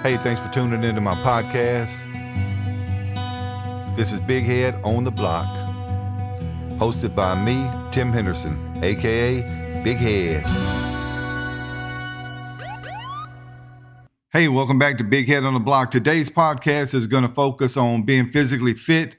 Hey, thanks for tuning into my podcast. This is Big Head on the Block, hosted by me, Tim Henderson, aka Big Head. Hey, welcome back to Big Head on the Block. Today's podcast is going to focus on being physically fit,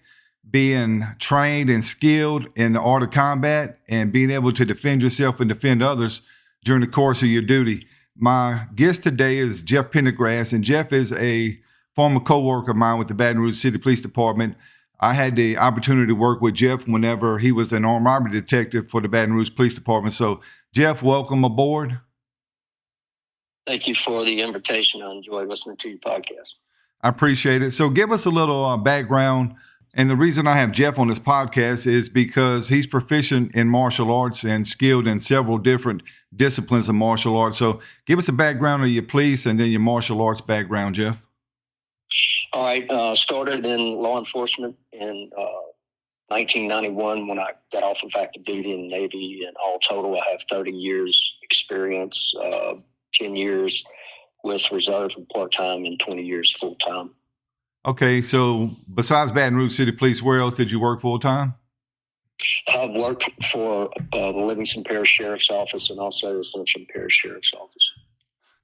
being trained and skilled in the art of combat, and being able to defend yourself and defend others during the course of your duty. My guest today is Jeff Pendergrass, and Jeff is a former co-worker of mine with the Baton Rouge City Police Department. I had the opportunity to work with Jeff whenever he was an armed robbery detective for the Baton Rouge Police Department. So, Jeff, welcome aboard. Thank you for the invitation. I enjoy listening to your podcast. I appreciate it. So give us a little background. And the reason I have Jeff on this podcast is because he's proficient in martial arts and skilled in several different disciplines of martial arts. So give us a background of your police and then your martial arts background, Jeff. All right. Started in law enforcement in 1991 when I got off of active duty in the Navy. And all total, I have 30 years experience, 10 years with reserve and part-time and 20 years full-time. Okay, so besides Baton Rouge City Police, where else did you work full-time? I've worked for the Livingston Parish Sheriff's Office and also the Livingston Parish Sheriff's Office.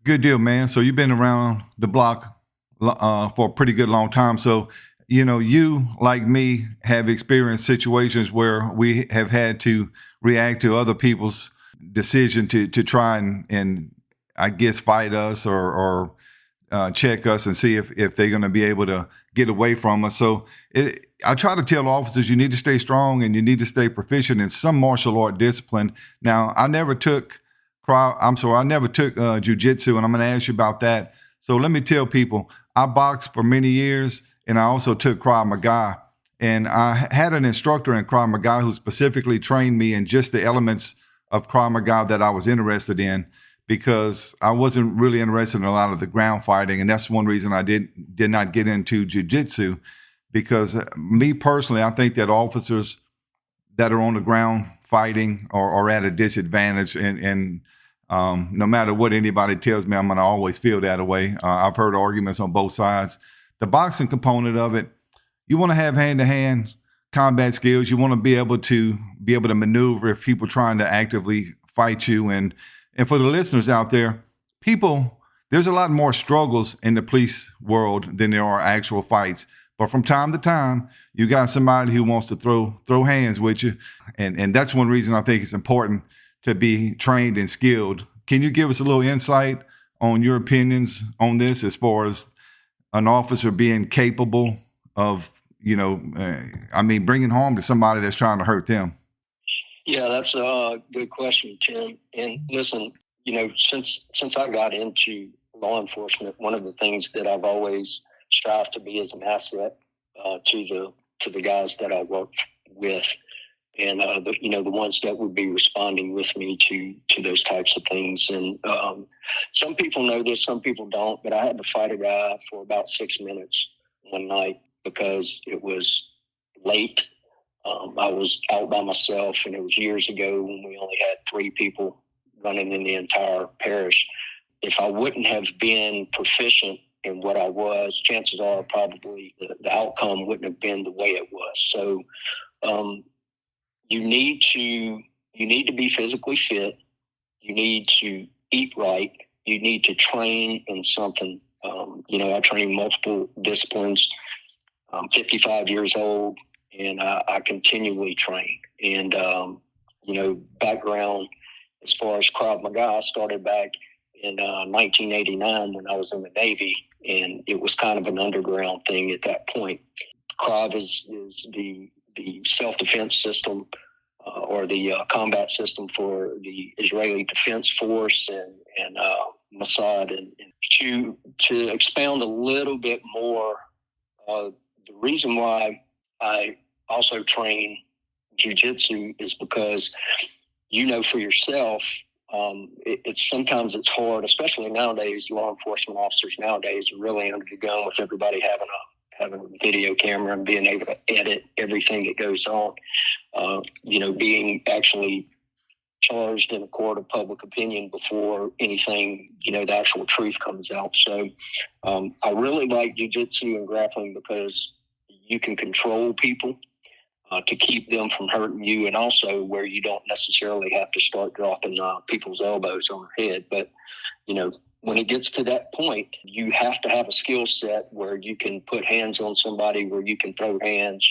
Good deal, man. So you've been around the block for a pretty good long time. So, you know, you, like me, have experienced situations where we have had to react to other people's decision to try and I guess, fight us or check us and see if they're going to be able to get away from us. So I try to tell officers you need to stay strong and you need to stay proficient in some martial art discipline. Now, I never took jiu-jitsu, and I'm going to ask you about that. So let me tell people, I boxed for many years, and I also took Krav Maga. And I had an instructor in Krav Maga who specifically trained me in just the elements of Krav Maga that I was interested in, because I wasn't really interested in a lot of the ground fighting. And that's one reason I did not get into jiu-jitsu, because me personally, I think that officers that are on the ground fighting are at a disadvantage. And no matter what anybody tells me, I'm going to always feel that way. I've heard arguments on both sides. The boxing component of it, you want to have hand-to-hand combat skills. You want to be able to maneuver if people trying to actively fight you. And for the listeners out there, there's a lot more struggles in the police world than there are actual fights. But from time to time, you got somebody who wants to throw hands with you. And that's one reason I think it's important to be trained and skilled. Can you give us a little insight on your opinions on this as far as an officer being capable of, bringing harm to somebody that's trying to hurt them? Yeah, that's a good question, Tim. And listen, since I got into law enforcement, one of the things that I've always strived to be is an asset to the guys that I work with, and the ones that would be responding with me to those types of things. And some people know this, some people don't. But I had to fight a guy for about 6 minutes one night because it was late. I was out by myself, and it was years ago when we only had 3 people running in the entire parish. If I wouldn't have been proficient in what I was, chances are probably the outcome wouldn't have been the way it was. So you need to be physically fit. You need to eat right. You need to train in something. I train multiple disciplines. I'm 55 years old. And I continually train. And, background as far as Krav Maga, I started back in 1989 when I was in the Navy, and it was kind of an underground thing at that point. Krav is the self-defense system or the combat system for the Israeli Defense Force and Mossad. And to expound a little bit more, the reason why I also train jiu-jitsu is because, for yourself, sometimes it's hard, especially nowadays. Law enforcement officers nowadays are really under the gun with everybody having a video camera and being able to edit everything that goes on. Being actually charged in a court of public opinion before anything, the actual truth comes out. So I really like jiu-jitsu and grappling because you can control people to keep them from hurting you, and also where you don't necessarily have to start dropping people's elbows on their head. But, when it gets to that point, you have to have a skill set where you can put hands on somebody, where you can throw hands,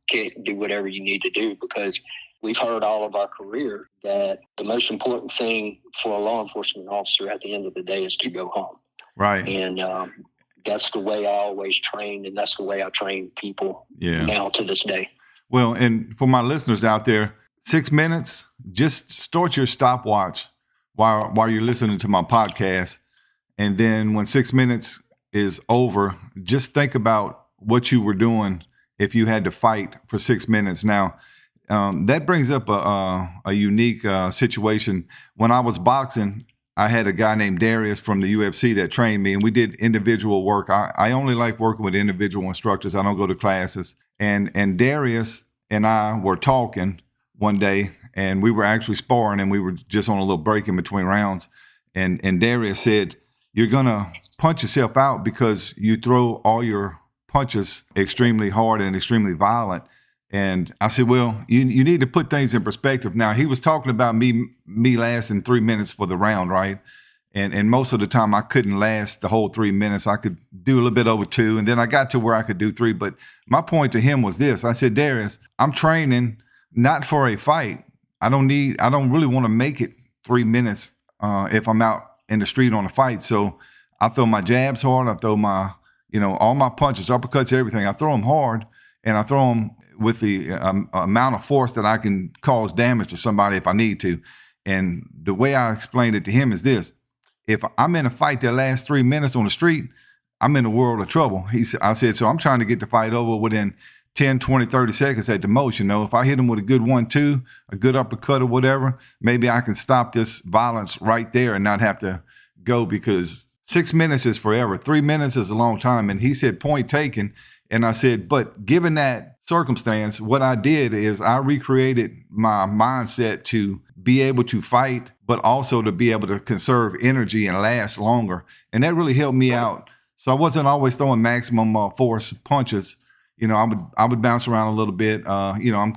kick, do whatever you need to do, because we've heard all of our career that the most important thing for a law enforcement officer at the end of the day is to go home. Right. And that's the way I always trained, and that's the way I train people now to this day. Well, and for my listeners out there, 6 minutes, just start your stopwatch while you're listening to my podcast. And then when 6 minutes is over, just think about what you were doing if you had to fight for 6 minutes. Now, that brings up a unique situation. When I was boxing, I had a guy named Darius from the UFC that trained me, and we did individual work. I only like working with individual instructors. I don't go to classes. And Darius and I were talking one day, and we were actually sparring, and we were just on a little break in between rounds. And Darius said, "You're going to punch yourself out because you throw all your punches extremely hard and extremely violent." And I said, well, you need to put things in perspective. Now, he was talking about me lasting 3 minutes for the round, right? And most of the time I couldn't last the whole 3 minutes. I could do a little bit over 2, and then I got to where I could do 3. But my point to him was this. I said, Darius, I'm training not for a fight. I don't really want to make it 3 minutes if I'm out in the street on a fight. So I throw my jabs hard. I throw my, all my punches, uppercuts, everything. I throw them hard, and I throw them with the amount of force that I can cause damage to somebody if I need to. And the way I explained it to him is this. If I'm in a fight that lasts 3 minutes on the street, I'm in a world of trouble. I said, so I'm trying to get the fight over within 10, 20, 30 seconds at the most. If I hit him with a good 1-2, a good uppercut or whatever, maybe I can stop this violence right there and not have to go, because 6 minutes is forever. 3 minutes is a long time. And he said, point taken. And I said, but given that circumstance, what I did is I recreated my mindset to be able to fight, but also to be able to conserve energy and last longer. And that really helped me out. So I wasn't always throwing maximum force punches. I would bounce around a little bit. I'm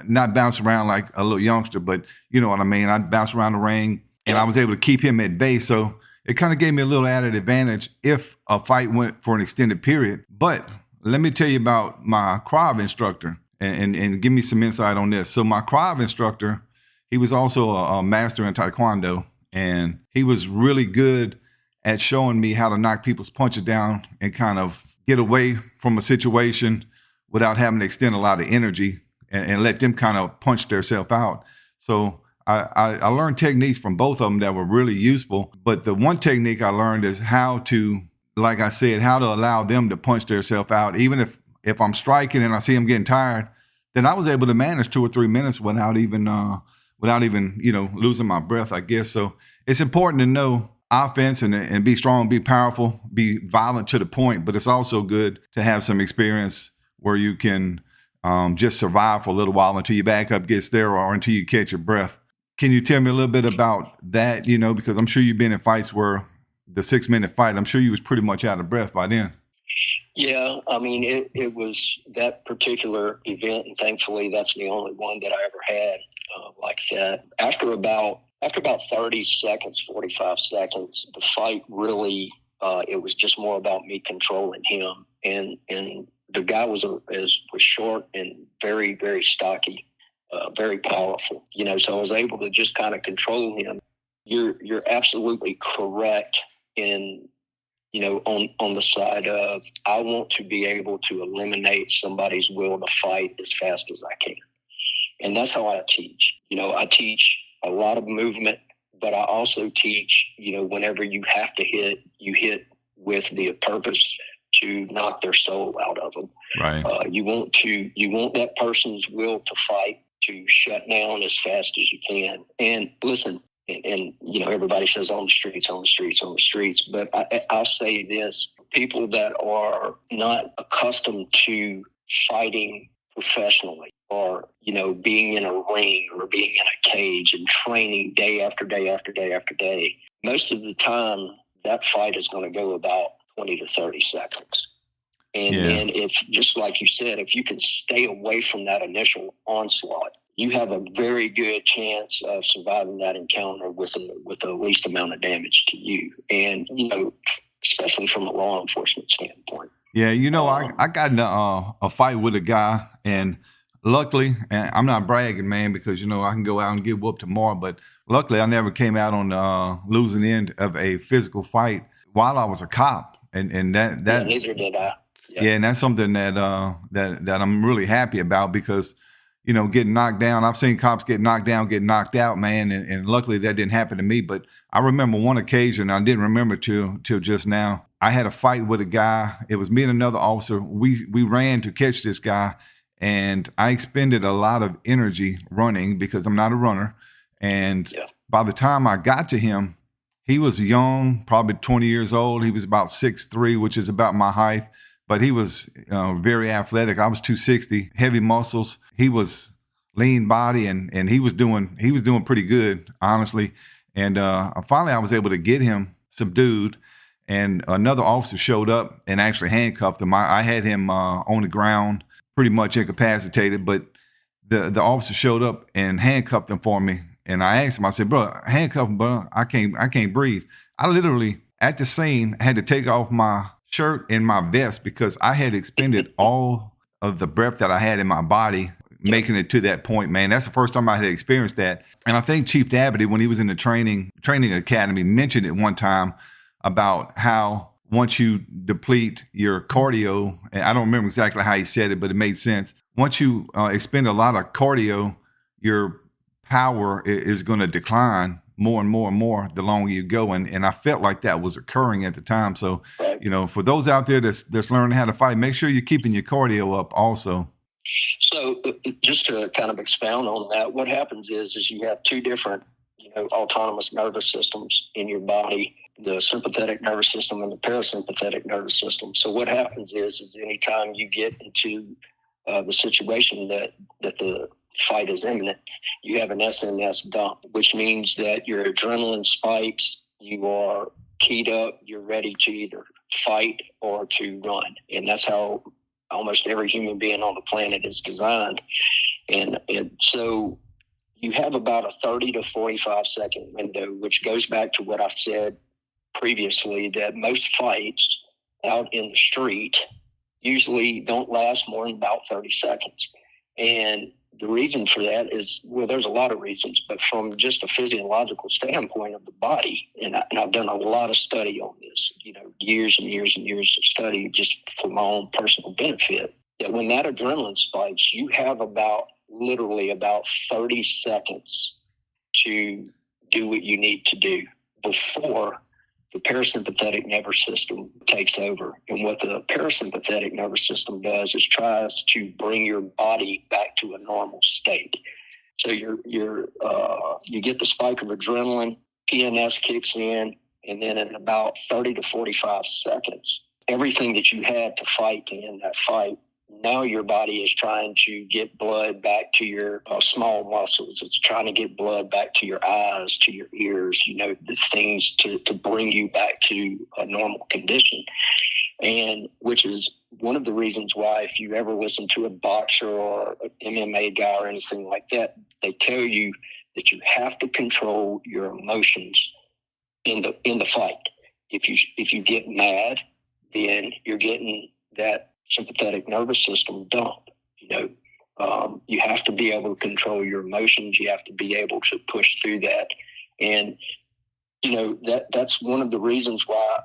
not bounce around like a little youngster, but you know what I mean? I'd bounce around the ring, and I was able to keep him at bay. So it kind of gave me a little added advantage if a fight went for an extended period. But let me tell you about my Krav instructor and give me some insight on this. So my Krav instructor, he was also a master in Taekwondo, and he was really good at showing me how to knock people's punches down and kind of get away from a situation without having to extend a lot of energy and let them kind of punch themselves out. So I learned techniques from both of them that were really useful. But the one technique I learned is how to, like I said, how to allow them to punch themselves out. Even if I'm striking and I see them getting tired, then I was able to manage 2 or 3 minutes without even losing my breath, I guess. So it's important to know offense and be strong, be powerful, be violent to the point. But it's also good to have some experience where you can just survive for a little while until your backup gets there or until you catch your breath. Can you tell me a little bit about that? Because I'm sure you've been in fights where the 6-minute fight, I'm sure you was pretty much out of breath by then. Yeah, I mean, it was that particular event, and thankfully that's the only one that I ever had like that. After about 30 seconds, 45 seconds, the fight really, it was just more about me controlling him. And the guy was short and very, very stocky, very powerful. So I was able to just kind of control him. You're absolutely correct in, on the side of, I want to be able to eliminate somebody's will to fight as fast as I can. And that's how I teach. I teach a lot of movement, but I also teach, whenever you have to hit, you hit with the purpose to knock their soul out of them. Right. You want that person's will to fight to shut down as fast as you can. And listen, and everybody says on the streets, but I'll say this: people that are not accustomed to fighting professionally are, being in a ring or being in a cage and training day after day after day after day, most of the time that fight is going to go about 20 to 30 seconds. And then if, just like you said, if you can stay away from that initial onslaught, you have a very good chance of surviving that encounter with the least amount of damage to you. And, especially from a law enforcement standpoint. Yeah, I got in a fight with a guy, and luckily, and I'm not bragging, man, because, I can go out and get whooped tomorrow, but luckily I never came out on the losing end of a physical fight while I was a cop. And that neither did I. Yeah, and that's something that I'm really happy about because, getting knocked down. I've seen cops get knocked down, get knocked out, man, and luckily that didn't happen to me. But I remember one occasion, I didn't remember till just now. I had a fight with a guy. It was me and another officer. We ran to catch this guy, and I expended a lot of energy running because I'm not a runner. And by the time I got to him, he was young, probably 20 years old. He was about 6'3", which is about my height. But he was very athletic. I was 260, heavy muscles. He was lean body, and he was doing pretty good, honestly. And finally, I was able to get him subdued. And another officer showed up and actually handcuffed him. I had him on the ground, pretty much incapacitated. But the officer showed up and handcuffed him for me. And I asked him, I said, "Bro, handcuff him, bro. I can't breathe." I literally, at the scene, had to take off my shirt and my vest because I had expended all of the breath that I had in my body making it to that point, man. That's the first time I had experienced that. And I think Chief Dabney, when he was in the training academy, mentioned it one time about how once you deplete your cardio, and I don't remember exactly how he said it, but it made sense. Once you expend a lot of cardio, your power is going to decline more and more and more the longer you go. And I felt like that was occurring at the time. So, for those out there that's learning how to fight, make sure you're keeping your cardio up also. So just to kind of expound on that, what happens is you have two different, autonomous nervous systems in your body, the sympathetic nervous system and the parasympathetic nervous system. So what happens is anytime you get into the situation that the fight is imminent, you have an SNS dump, which means that your adrenaline spikes, you are keyed up, you're ready to either fight or to run. And that's how almost every human being on the planet is designed. And so you have about a 30 to 45 second window, which goes back to what I've said previously, that most fights out in the street usually don't last more than about 30 seconds. And the reason for that is, there's a lot of reasons, but from just a physiological standpoint of the body, and I've done a lot of study on this, years and years and years of study just for my own personal benefit, that when that adrenaline spikes, you have literally about 30 seconds to do what you need to do before the parasympathetic nervous system takes over. And what the parasympathetic nervous system does is tries to bring your body back to a normal state. So you get the spike of adrenaline, PNS kicks in, and then in about 30 to 45 seconds, everything that you had to fight to end that fight, now your body is trying to get blood back to your small muscles. It's trying to get blood back to your eyes, to your ears, the things to bring you back to a normal condition. And which is one of the reasons why, if you ever listen to a boxer or an MMA guy or anything like that, they tell you that you have to control your emotions in the fight. If you get mad, then you're getting that sympathetic nervous system dump. You have to be able to control your emotions. You have to be able to push through that. And, that's one of the reasons why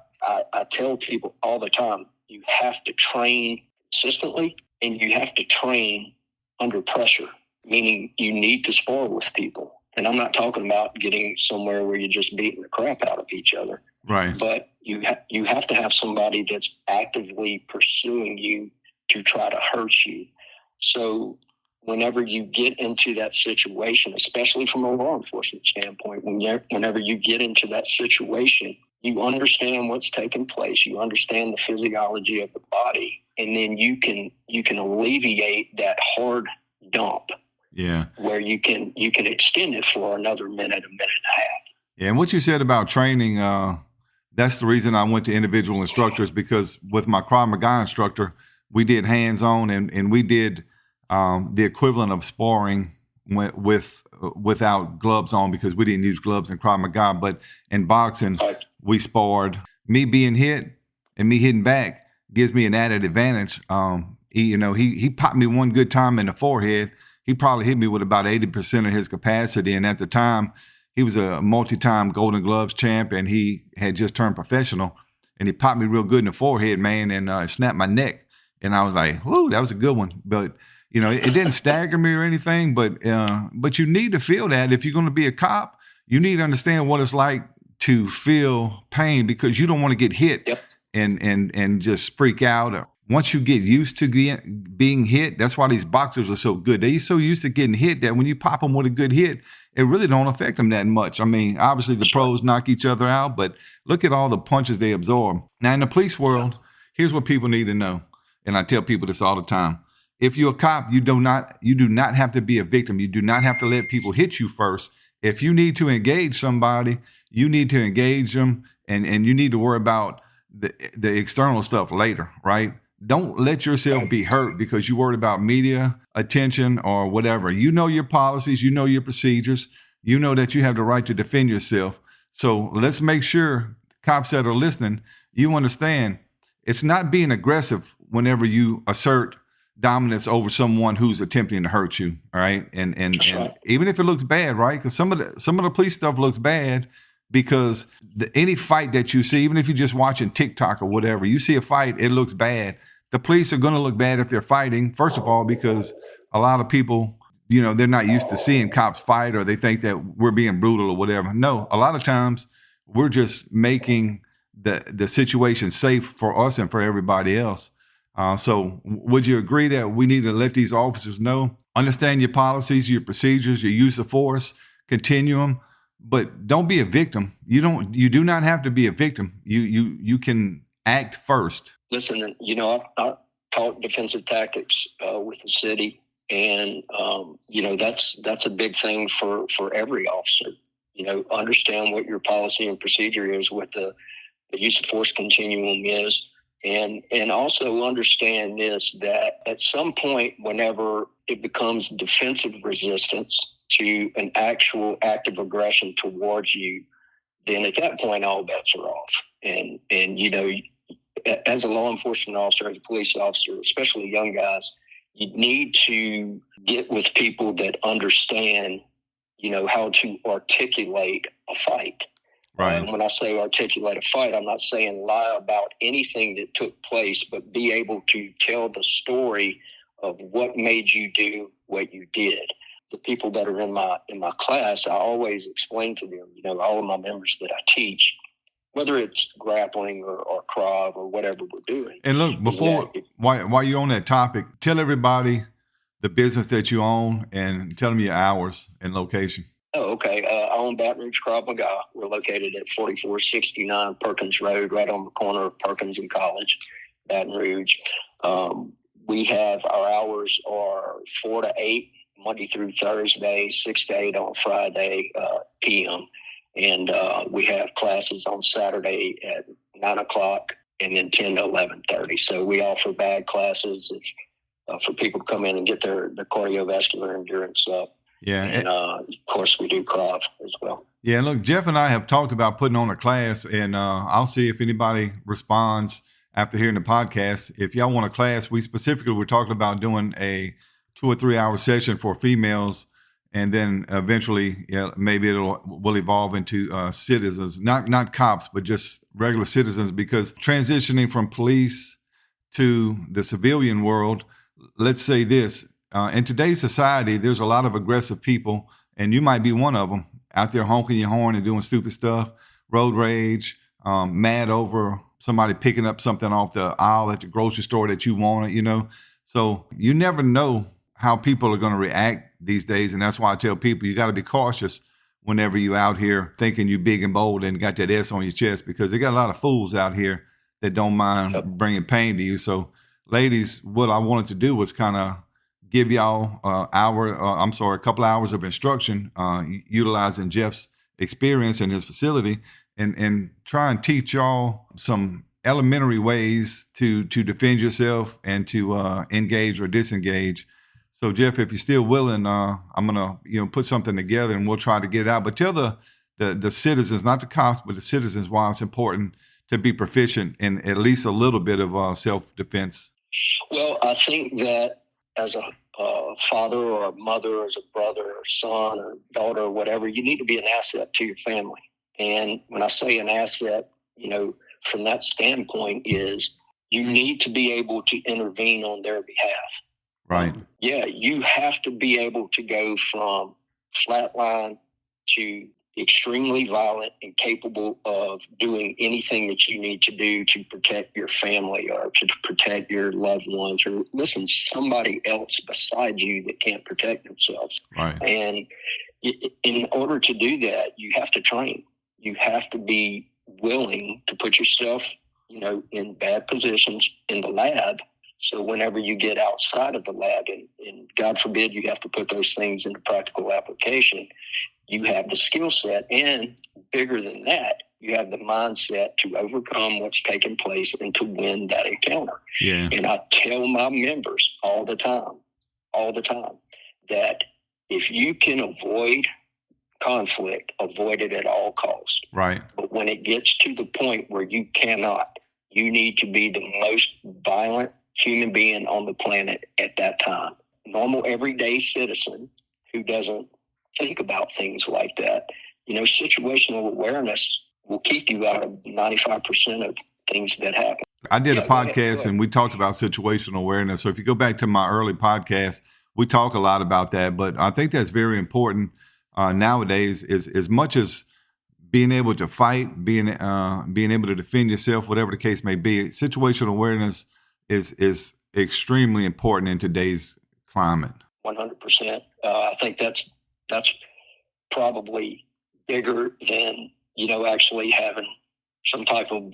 I tell people all the time, you have to train consistently and you have to train under pressure, meaning you need to spar with people. And I'm not talking about getting somewhere where you're just beating the crap out of each other. Right. But you have to have somebody that's actively pursuing you to try to hurt you. So whenever you get into that situation, especially from a law enforcement standpoint, whenever you get into that situation, you understand what's taking place. You understand the physiology of the body, and then you can alleviate that hard dump. Yeah. Where you can extend it for another minute, a minute and a half. Yeah, and what you said about training, that's the reason I went to individual instructors, because with my Krav Maga instructor, we did hands-on and we did the equivalent of sparring without gloves on, because we didn't use gloves in Krav Maga. But in boxing, we sparred. Me being hit and me hitting back gives me an added advantage. He popped me one good time in the forehead. He probably hit me with about 80% of his capacity. And at the time, he was a multi-time Golden Gloves champ, and he had just turned professional. And he popped me real good in the forehead, man, and snapped my neck. And I was like, whoo, that was a good one. But, it didn't stagger me or anything. But you need to feel that. If you're going to be a cop, you need to understand what it's like to feel pain, because you don't want to get hit and just freak out. Once you get used to being hit, that's why these boxers are so good. They're so used to getting hit that when you pop them with a good hit, it really don't affect them that much. I mean, obviously the pros knock each other out, but look at all the punches they absorb. Now, in the police world, here's what people need to know, and I tell people this all the time. If you're a cop, you do not have to be a victim. You do not have to let people hit you first. If you need to engage somebody, you need to engage them, and you need to worry about the external stuff later, right? Don't let yourself be hurt because you're worried about media attention or whatever. You know your policies, you know your procedures, you know that you have the right to defend yourself. So let's make sure, cops that are listening, you understand it's not being aggressive whenever you assert dominance over someone who's attempting to hurt you, all right? And even if it looks bad, right? Because some of the police stuff looks bad, because any fight that you see, even if you're just watching TikTok or whatever, you see a fight, it looks bad. The police are going to look bad if they're fighting, first of all, because a lot of people, they're not used to seeing cops fight, or they think that we're being brutal or whatever. No, a lot of times we're just making the situation safe for us and for everybody else. So would you agree that we need to let these officers know, understand your policies, your procedures, your use of force, continue them, but don't be a victim. You do not have to be a victim. You can act first. Listen, I taught defensive tactics with the city, and that's a big thing for every officer. Understand what your policy and procedure is, what the use of force continuum is, and also understand this, that at some point, whenever it becomes defensive resistance to an actual act of aggression towards you, then at that point, all bets are off. And as a law enforcement officer, as a police officer, especially young guys, you need to get with people that understand, how to articulate a fight. Right. And when I say articulate a fight, I'm not saying lie about anything that took place, but be able to tell the story of what made you do what you did. The people that are in my class, I always explain to them, all of my members that I teach, whether it's grappling or Krav or whatever we're doing. And look, while you're on that topic, tell everybody the business that you own and tell them your hours and location. Oh, okay. I own Baton Rouge Krav Maga. We're located at 4469 Perkins Road, right on the corner of Perkins and College, Baton Rouge. We have, our hours are 4 to 8, Monday through Thursday, 6 to 8 on Friday p.m. And we have classes on Saturday at 9 o'clock and then 10 to 11:30. So we offer bag classes for people to come in and get their cardiovascular endurance up. Yeah. And of course, we do Krav as well. Yeah. Look, Jeff and I have talked about putting on a class, and I'll see if anybody responds after hearing the podcast. If y'all want a class, we're talking about doing a 2 or 3 hour session for females. And then eventually, maybe will evolve into citizens, not cops, but just regular citizens, because transitioning from police to the civilian world, let's say this, in today's society, there's a lot of aggressive people, and you might be one of them, out there honking your horn and doing stupid stuff, road rage, mad over somebody picking up something off the aisle at the grocery store that you wanted, So you never know how people are going to react these days. And that's why I tell people, you got to be cautious whenever you out here thinking you big and bold and got that S on your chest, because they got a lot of fools out here that don't mind bringing pain to you. So ladies, what I wanted to do was kind of give y'all a couple hours of instruction, utilizing Jeff's experience in his facility, and try and teach y'all some elementary ways to defend yourself and to engage or disengage. So Jeff, if you're still willing, I'm gonna put something together and we'll try to get it out. But tell the citizens, not the cops, but the citizens, why it's important to be proficient in at least a little bit of self-defense. Well, I think that as a father or a mother, or as a brother or son or daughter or whatever, you need to be an asset to your family. And when I say an asset, from that standpoint is you need to be able to intervene on their behalf. Right. Yeah, you have to be able to go from flatline to extremely violent and capable of doing anything that you need to do to protect your family or to protect your loved ones or somebody else beside you that can't protect themselves. Right. And in order to do that, you have to train. You have to be willing to put yourself, in bad positions in the lab. So whenever you get outside of the lab and God forbid you have to put those things into practical application, you have the skill set, and bigger than that, you have the mindset to overcome what's taking place and to win that encounter. Yeah. And I tell my members all the time, that if you can avoid conflict, avoid it at all costs. Right. But when it gets to the point where you cannot, you need to be the most violent human being on the planet at that time. Normal, everyday citizen who doesn't think about things like that. Situational awareness will keep you out of 95% of things that happen. I did a podcast and we talked about situational awareness. So if you go back to my early podcast, we talk a lot about that. But I think that's very important nowadays. Is as much as being able to fight, being able to defend yourself, whatever the case may be. Situational awareness is extremely important in today's climate. 100%. I think that's probably bigger than, actually having some type of,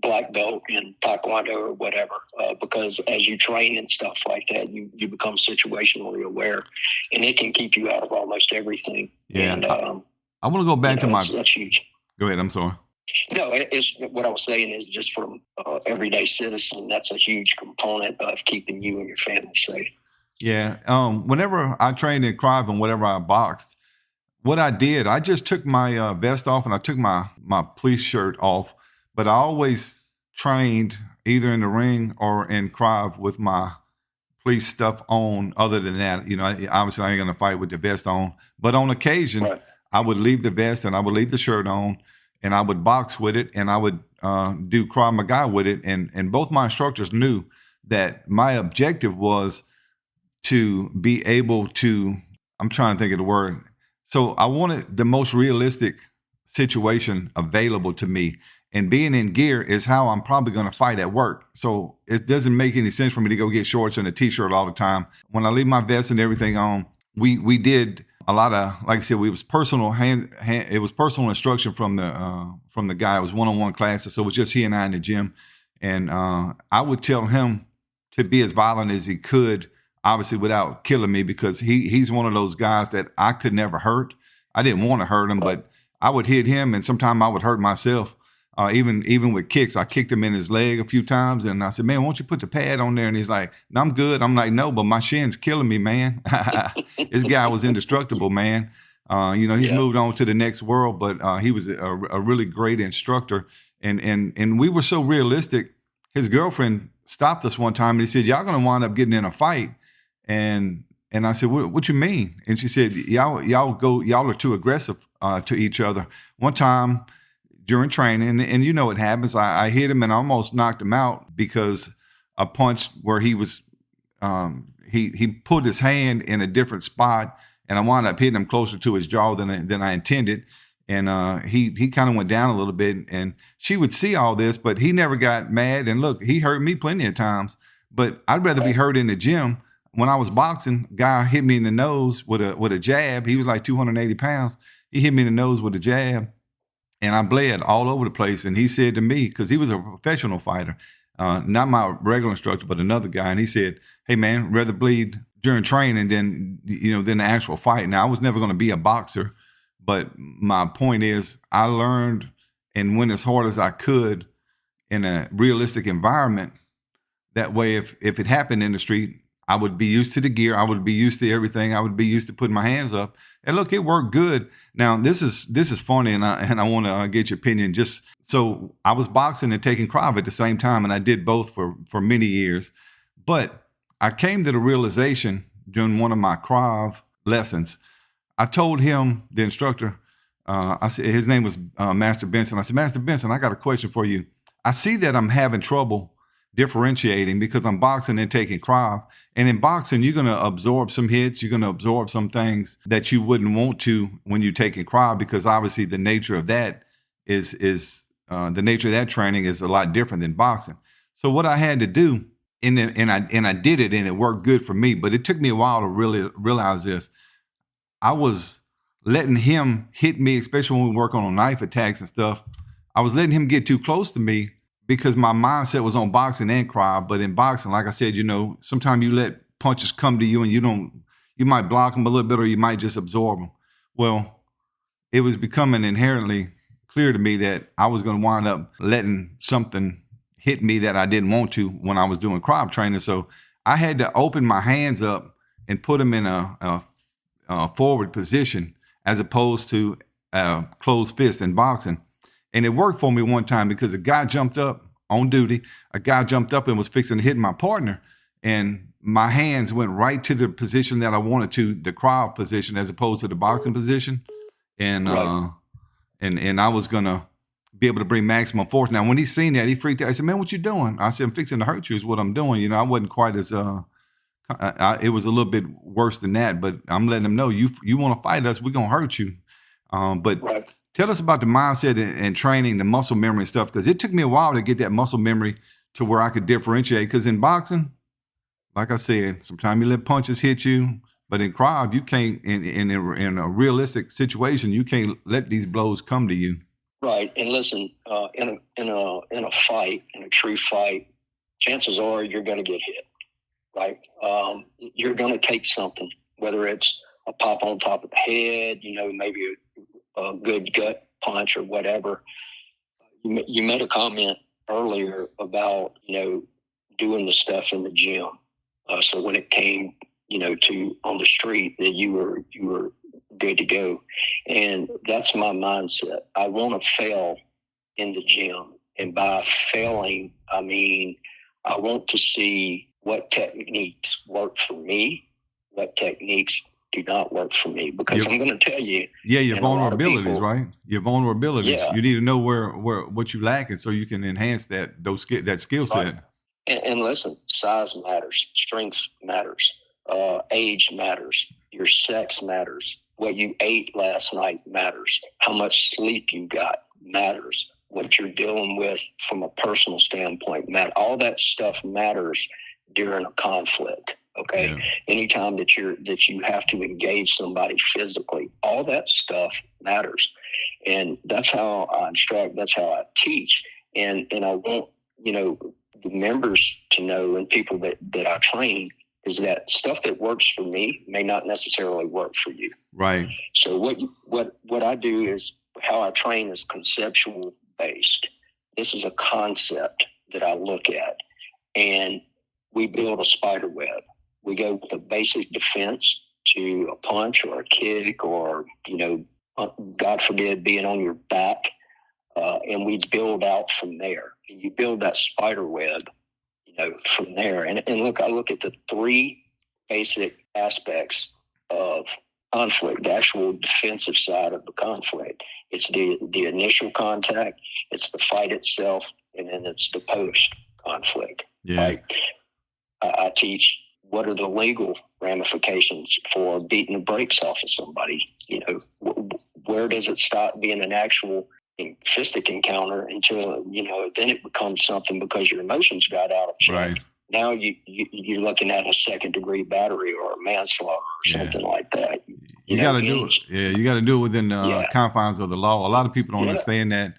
black belt in Taekwondo or whatever, because as you train and stuff like that, you become situationally aware, and it can keep you out of almost everything. Yeah. And, I want to go back to that's huge. Go ahead. I'm sorry. No, it's what I was saying is just from everyday citizen, that's a huge component of keeping you and your family safe. Yeah. Whenever I trained in Krav and whenever I boxed, what I did, I just took my vest off and I took my police shirt off, but I always trained either in the ring or in Krav with my police stuff on. Other than that, obviously I ain't going to fight with the vest on, but on occasion, right, I would leave the vest and I would leave the shirt on and I would box with it and I would do Krav Maga with it. And both my instructors knew that my objective was to be able to, I'm trying to think of the word. So I wanted the most realistic situation available to me. And being in gear is how I'm probably going to fight at work. So it doesn't make any sense for me to go get shorts and a t-shirt all the time. When I leave my vest and everything on, we did a lot of, like I said, it was personal it was personal instruction from the guy. It was one-on-one classes. So it was just he and I in the gym. And I would tell him to be as violent as he could, obviously without killing me, because he's one of those guys that I could never hurt. I didn't want to hurt him, but I would hit him and sometimes I would hurt myself. Even with kicks, I kicked him in his leg a few times and I said, man, won't you put the pad on there? And he's like, no, I'm good. I'm like, no, but my shin's killing me, man. This guy was indestructible, man. He's moved on to the next world, but he was a really great instructor. And we were so realistic. His girlfriend stopped us one time and he said, y'all going to wind up getting in a fight. And I said, what you mean? And she said, y'all are too aggressive to each other. One time during training, and what happens, I hit him and I almost knocked him out because a punch where he was, he put his hand in a different spot and I wound up hitting him closer to his jaw than I intended. And he kind of went down a little bit and she would see all this, but he never got mad. And look, he hurt me plenty of times, but I'd rather be hurt in the gym. When I was boxing, a guy hit me in the nose with a jab. He was like 280 pounds. He hit me in the nose with a jab and I bled all over the place. And he said to me, because he was a professional fighter, not my regular instructor, but another guy. And he said, hey, man, rather bleed during training than than the actual fight. Now, I was never going to be a boxer, but my point is I learned and went as hard as I could in a realistic environment. That way, if it happened in the street, I would be used to the gear. I would be used to everything. I would be used to putting my hands up. And look, it worked good. Now, this is funny, and I want to get your opinion. Just so I was boxing and taking Krav at the same time, and I did both for many years. But I came to the realization during one of my Krav lessons. I told him, the instructor, I said his name was Master Benson. I said, Master Benson, I got a question for you. I see that I'm having trouble differentiating because I'm boxing and taking Krav. And in boxing, you're going to absorb some hits. You're going to absorb some things that you wouldn't want to when you're taking Krav, because obviously the nature of that is the nature of that training is a lot different than boxing. So what I had to do, and I did it, and it worked good for me, but it took me a while to really realize this. I was letting him hit me, especially when we work on knife attacks and stuff. I was letting him get too close to me because my mindset was on boxing and Krav. But in boxing, like I said, sometimes you let punches come to you and you might block them a little bit, or you might just absorb them. Well, it was becoming inherently clear to me that I was going to wind up letting something hit me that I didn't want to when I was doing Krav training. So I had to open my hands up and put them in a forward position as opposed to closed fist in boxing. And it worked for me one time because a guy jumped up on duty. A guy jumped up and was fixing to hit my partner. And my hands went right to the position that I wanted to, the Krav position, as opposed to the boxing position. And right. And I was going to be able to bring maximum force. Now, when he seen that, he freaked out. I said, man, what you doing? I said, I'm fixing to hurt you is what I'm doing. I wasn't quite as, it was a little bit worse than that. But I'm letting him know, you want to fight us, we're going to hurt you. But right. Tell us about the mindset and training, the muscle memory and stuff, because it took me a while to get that muscle memory to where I could differentiate. Because in boxing, like I said, sometimes you let punches hit you, but in Krav, you can't. In a realistic situation, you can't let these blows come to you. Right, and listen, in a fight, in a true fight, chances are you're going to get hit. Right, you're going to take something, whether it's a pop on top of the head, maybe a good gut punch or whatever. You made a comment earlier about, doing the stuff in the gym. So when it came, to on the street, that you were good to go. And that's my mindset. I want to fail in the gym. And by failing, I mean, I want to see what techniques work for me, what techniques do not work for me, because I'm going to tell you. Yeah, your vulnerabilities, people, right? Your vulnerabilities. Yeah. You need to know where what you lack, and so you can enhance that skill set. Right. And listen, size matters, strength matters, age matters, your sex matters, what you ate last night matters, how much sleep you got matters, what you're dealing with from a personal standpoint matters. All that stuff matters during a conflict. Okay. Yeah. Anytime that you have to engage somebody physically, all that stuff matters. And that's how I instruct, that's how I teach. And I want, the members to know, and people that I train, is that stuff that works for me may not necessarily work for you. Right. So what I do is, how I train is conceptual based. This is a concept that I look at, and we build a spider web. We go with a basic defense to a punch or a kick or, God forbid, being on your back. And we build out from there. And you build that spider web, from there. And look, I look at the three basic aspects of conflict, the actual defensive side of the conflict. It's the initial contact, it's the fight itself, and then it's the post conflict. Yeah. Right? I teach what are the legal ramifications for beating the brakes off of somebody. Where does it stop being an actual fistic encounter until, then it becomes something because your emotions got out of check. Right. Now you're looking at a second-degree battery or a manslaughter or something like that. You got to do it. Yeah, you got to do it within the confines of the law. A lot of people don't understand that.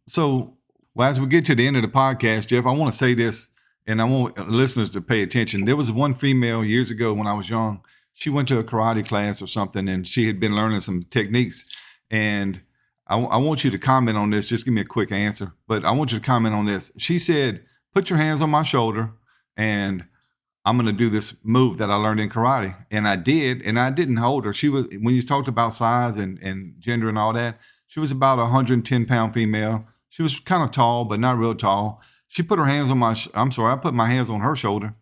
So as we get to the end of the podcast, Jeff, I want to say this, and I want listeners to pay attention. There was one female years ago when I was young. She went to a karate class or something, and she had been learning some techniques. And I want you to comment on this. Just give me a quick answer, but I want you to comment on this. She said, "Put your hands on my shoulder, and I'm going to do this move that I learned in karate." And I did, and I didn't hold her. She was, when you talked about size and gender and all that, she was about a 110-pound female. She was kind of tall, but not real tall. She put her hands on I put my hands on her shoulder,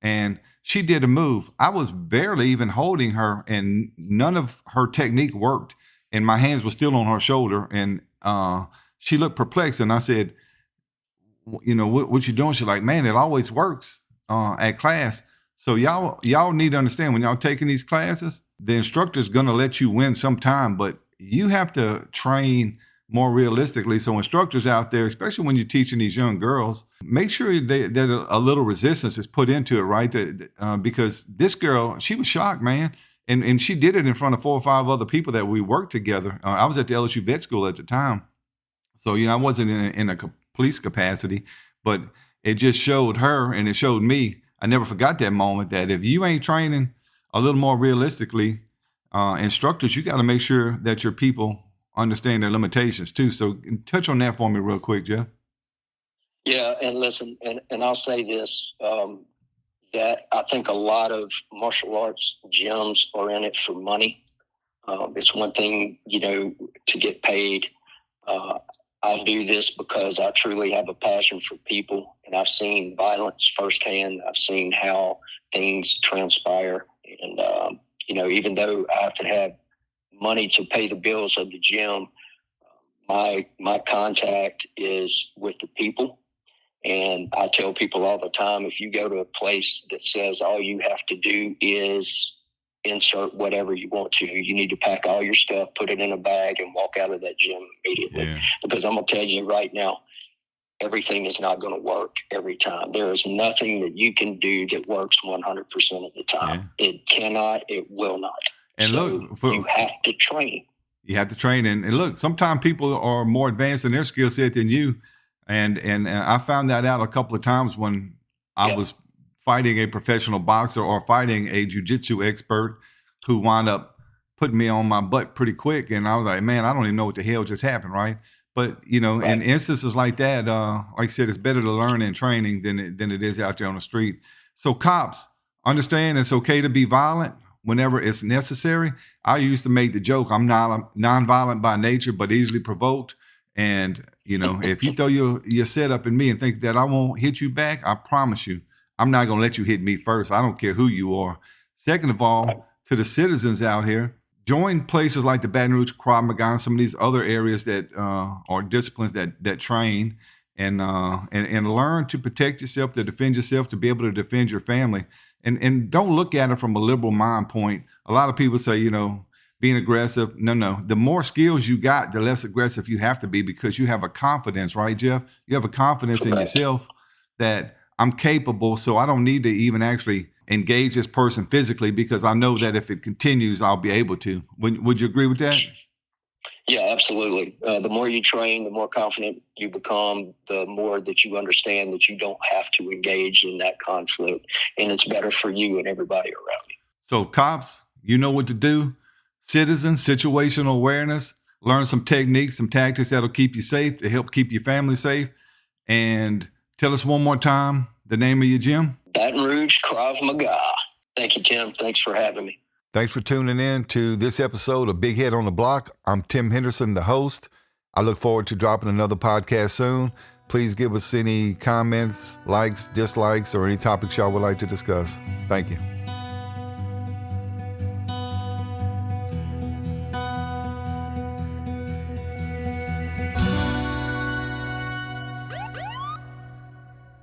and she did a move. I was barely even holding her, and none of her technique worked. And my hands were still on her shoulder, and she looked perplexed. And I said, "You know, what you doing?" She's like, "Man, it always works at class." So y'all need to understand, when y'all taking these classes, the instructor's gonna let you win sometime, but you have to train more realistically. So instructors out there, especially when you're teaching these young girls, make sure that a little resistance is put into it, right? Because this girl, she was shocked, man. And she did it in front of 4 or 5 other people that we worked together. I was at the LSU vet school at the time. So, I wasn't in a police capacity, but it just showed her and it showed me. I never forgot that moment, that if you ain't training a little more realistically, instructors, you got to make sure that your people understand their limitations too. So touch on that for me real quick, Jeff. Yeah, and listen, and I'll say this, that I think a lot of martial arts gyms are in it for money. It's one thing, to get paid. I do this because I truly have a passion for people, and I've seen violence firsthand. I've seen how things transpire. And, even though I have to have money to pay the bills of the gym, my contact is with the people. And I tell people all the time, if you go to a place that says all you have to do is insert whatever you want to, you need to pack all your stuff, put it in a bag, and walk out of that gym immediately. Yeah. Because I'm going to tell you right now, everything is not going to work every time. There is nothing that you can do that works 100% of the time. Yeah. It cannot, it will not. And so look, you have to train. You have to train. And look, sometimes people are more advanced in their skill set than you. And I found that out a couple of times when I was fighting a professional boxer or fighting a jiu-jitsu expert who wound up putting me on my butt pretty quick. And I was like, man, I don't even know what the hell just happened, right? But, in instances like that, like I said, it's better to learn in training than it is out there on the street. So cops, understand it's okay to be violent whenever it's necessary. I used to make the joke, I'm not nonviolent by nature, but easily provoked. And, if you throw your setup at me and think that I won't hit you back, I promise you, I'm not going to let you hit me first. I don't care who you are. Second of all, to the citizens out here, join places like the Baton Rouge Krav Maga and some of these other areas that are disciplines that train and learn to protect yourself, to defend yourself, to be able to defend your family. And don't look at it from a liberal mind point. A lot of people say, being aggressive. No. The more skills you got, the less aggressive you have to be, because you have a confidence, right, Jeff? You have a confidence in yourself that I'm capable, so I don't need to even actually engage this person physically, because I know that if it continues, I'll be able to. Would you agree with that? Yeah, absolutely. The more you train, the more confident you become, the more that you understand that you don't have to engage in that conflict, and it's better for you and everybody around you. So cops, you know what to do. Citizens, situational awareness, learn some techniques, some tactics that'll keep you safe, to help keep your family safe. And tell us one more time the name of your gym. Baton Rouge Krav Maga. Thank you, Tim. Thanks for having me. Thanks for tuning in to this episode of Big Head on the Block. I'm Tim Henderson, the host. I look forward to dropping another podcast soon. Please give us any comments, likes, dislikes, or any topics y'all would like to discuss. Thank you.